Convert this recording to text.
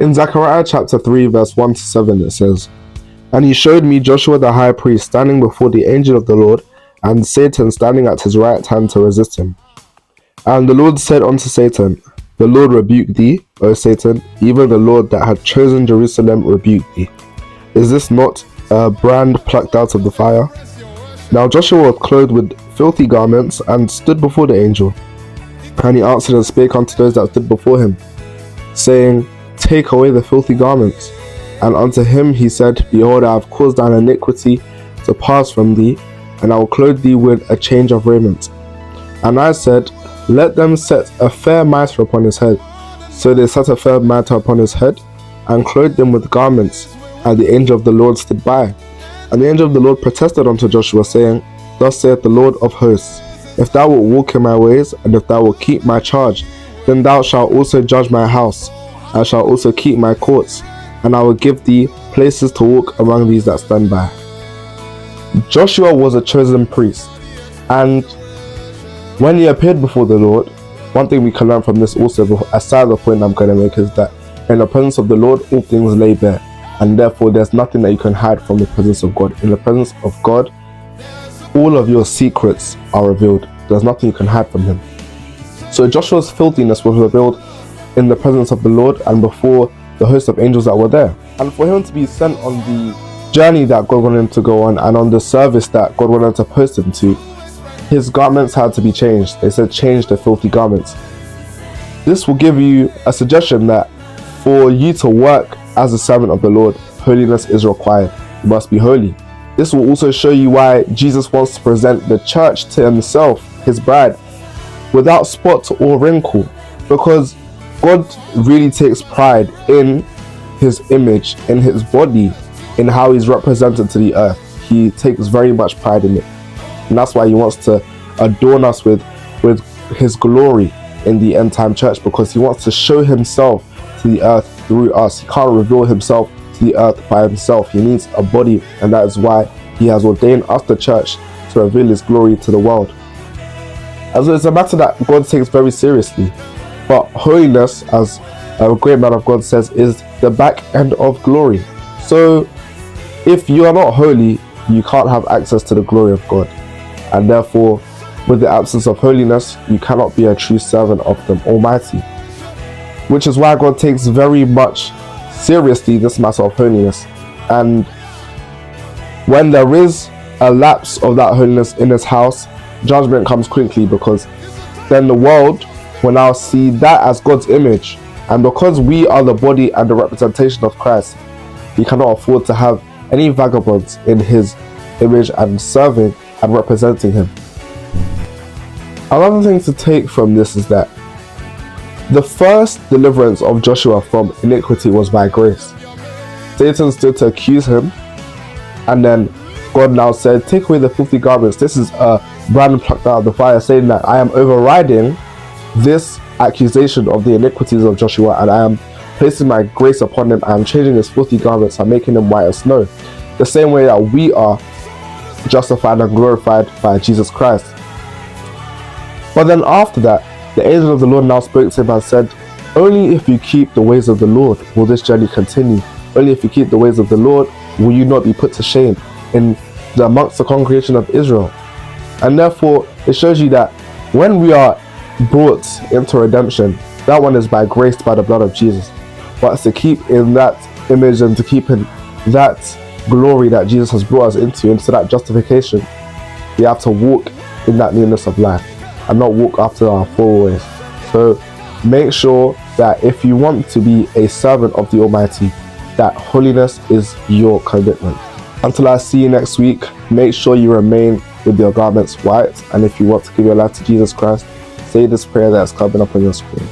In Zechariah chapter 3 verse 1 to 7 it says, "And he showed me Joshua the high priest standing before the angel of the Lord, and Satan standing at his right hand to resist him. And the Lord said unto Satan, The Lord rebuke thee, O Satan, even the Lord that had chosen Jerusalem rebuke thee. Is this not a brand plucked out of the fire? Now Joshua was clothed with filthy garments, and stood before the angel. And he answered and spake unto those that stood before him, saying, Take away the filthy garments. And unto him he said, Behold, I have caused thine iniquity to pass from thee, and I will clothe thee with a change of raiment. And I said, Let them set a fair mitre upon his head. So they set a fair mitre upon his head, and clothed him with garments. And the angel of the Lord stood by. And the angel of the Lord protested unto Joshua, saying, Thus saith the Lord of hosts, If thou wilt walk in my ways, and if thou wilt keep my charge, then thou shalt also judge my house, and shalt also keep my courts, and I will give thee places to walk among these that stand by." Joshua was a chosen priest, and when he appeared before the Lord, one thing we can learn from this also, aside the point I'm going to make, is that in the presence of the Lord, all things lay bare, and therefore there's nothing that you can hide from the presence of God. In the presence of God, all of your secrets are revealed. There's nothing you can hide from him. So Joshua's filthiness was revealed in the presence of the Lord and before the host of angels that were there. And for him to be sent on the journey that God wanted him to go on, and on the service that God wanted to post him to, his garments had to be changed. They said, change the filthy garments. This will give you a suggestion that for you to work as a servant of the Lord, holiness is required. You must be holy. This will also show you why Jesus wants to present the church to himself, his bride, without spot or wrinkle, because God really takes pride in his image, in his body, in how he's represented to the earth. He takes very much pride in it, and that's why he wants to adorn us with his glory in the end time church, because he wants to show himself to the earth through us. He can't reveal himself to the earth by himself. He needs a body, and that is why he has ordained us, the church, to reveal his glory to the world. And so it's a matter that God takes very seriously. But holiness, as a great man of God says, is the back end of glory. So if you are not holy, you can't have access to the glory of God. And therefore, with the absence of holiness, you cannot be a true servant of the Almighty. Which is why God takes very much seriously this matter of holiness. And when there is a lapse of that holiness in his house, judgment comes quickly, because then the world will now see that as God's image. And because we are the body and the representation of Christ, he cannot afford to have any vagabonds in his image and serving and representing him. Another thing to take from this is that the first deliverance of Joshua from iniquity was by grace. Satan stood to accuse him, and then God now said, take away the filthy garments. This is a brand plucked out of the fire, saying that I am overriding this accusation of the iniquities of Joshua, and I am placing my grace upon him. I am changing his filthy garments and making them white as snow, the same way that we are justified and glorified by Jesus Christ. But then after that, the angel of the Lord now spoke to him and said, only if you keep the ways of the Lord will this journey continue. Only if you keep the ways of the Lord will you not be put to shame amongst the congregation of Israel. And therefore it shows you that when we are brought into redemption, that one is by grace, by the blood of Jesus. But to keep in that image and to keep in that glory that Jesus has brought us into that justification, we have to walk in that newness of life and not walk after our former ways. So make sure that if you want to be a servant of the Almighty, that holiness is your commitment. Until I see you next week, make sure you remain with your garments white. And if you want to give your life to Jesus Christ, say this prayer that's coming up on your screen.